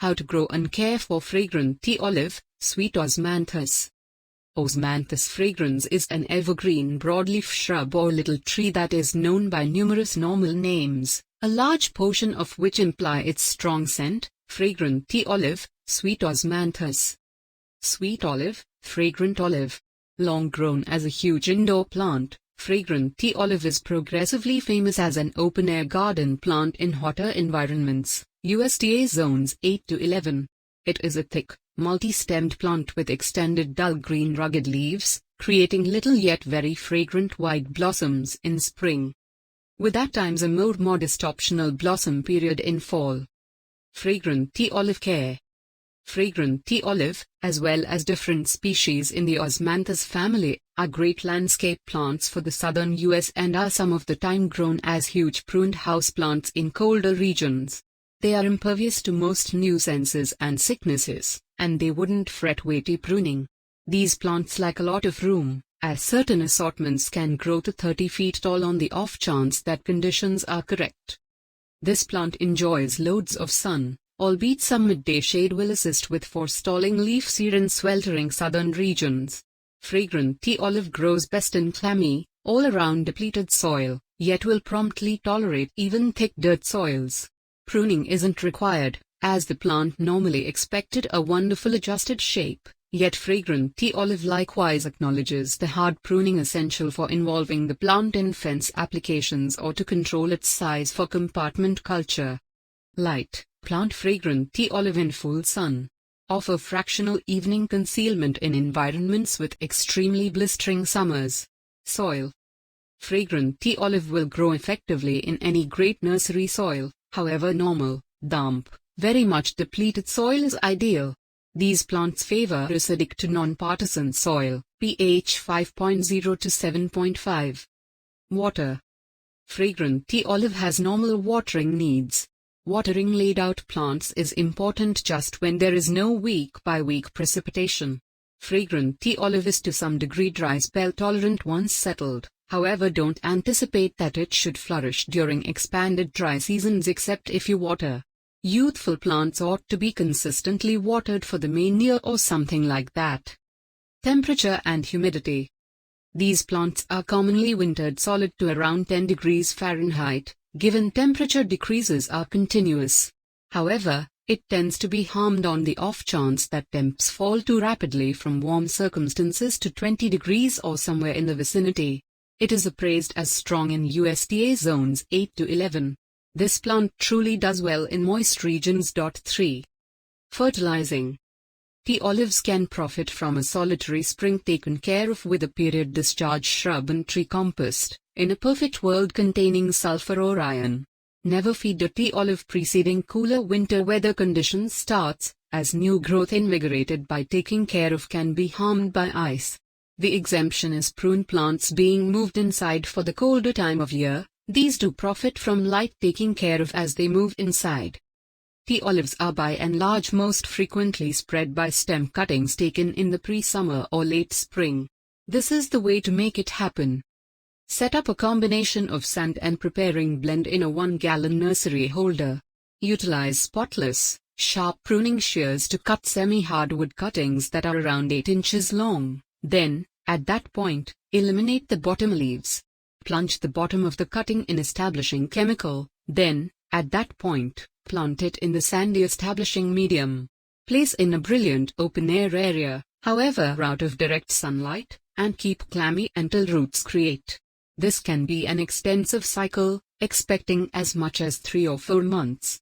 How to grow and care for fragrant tea olive, sweet Osmanthus. Osmanthus fragrans is an evergreen broadleaf shrub or little tree that is known by numerous normal names, a large portion of which imply its strong scent, fragrant tea olive, sweet Osmanthus. Sweet olive, fragrant olive. Long grown as a huge indoor plant, fragrant tea olive is progressively famous as an open-air garden plant in hotter environments, USDA zones 8 to 11. It is a thick, multi-stemmed plant with extended dull green rugged leaves, creating little yet very fragrant white blossoms in spring, with at times a more modest optional blossom period in fall. Fragrant tea olive care. Fragrant tea olive, as well as different species in the Osmanthus family, are great landscape plants for the southern US and are some of the time grown as huge pruned houseplants in colder regions. They are impervious to most nuisances and sicknesses, and they wouldn't fret weighty pruning. These plants lack a lot of room, as certain assortments can grow to 30 feet tall on the off chance that conditions are correct. This plant enjoys loads of sun, albeit some midday shade will assist with forestalling leaf seed in sweltering southern regions. Fragrant tea olive grows best in clammy, all-around depleted soil, yet will promptly tolerate even thick dirt soils. Pruning isn't required, as the plant normally expected a wonderful adjusted shape, yet fragrant tea olive likewise acknowledges the hard pruning essential for involving the plant in fence applications or to control its size for compartment culture. Light, plant fragrant tea olive in full sun. Offer fractional evening concealment in environments with extremely blistering summers. Soil. Fragrant tea olive will grow effectively in any great nursery soil, however normal, damp, very much depleted soil is ideal. These plants favor acidic to non-partisan soil, pH 5.0 to 7.5. Water. Fragrant tea olive has normal watering needs. Watering laid-out plants is important just when there is no week-by-week precipitation. Fragrant tea olive is to some degree dry spell tolerant once settled, however don't anticipate that it should flourish during expanded dry seasons except if you water. Youthful plants ought to be consistently watered for the main year or something like that. Temperature and humidity. These plants are commonly wintered solid to around 10 degrees Fahrenheit, given temperature decreases are continuous. However, it tends to be harmed on the off chance that temps fall too rapidly from warm circumstances to 20 degrees or somewhere in the vicinity. It is appraised as strong in USDA zones 8 to 11. This plant truly does well in moist regions. 3. Fertilizing. Tea olives can profit from a solitary spring taken care of with a period discharge shrub and tree compost, in a perfect world containing sulfur or iron. Never feed a tea olive preceding cooler winter weather conditions starts, as new growth invigorated by taking care of can be harmed by ice. The exemption is prune plants being moved inside for the colder time of year. These do profit from light taking care of as they move inside. Tea olives are by and large most frequently spread by stem cuttings taken in the pre-summer or late spring. This is the way to make it happen. Set up a combination of sand and preparing blend in a 1-gallon nursery holder. Utilize spotless, sharp pruning shears to cut semi-hardwood cuttings that are around 8 inches long. Then, at that point, eliminate the bottom leaves. Plunge the bottom of the cutting in establishing chemical, then, at that point, plant it in the sandy establishing medium. Place in a brilliant open-air area, however out of direct sunlight, and keep clammy until roots create. This can be an extensive cycle, expecting as much as 3 or 4 months.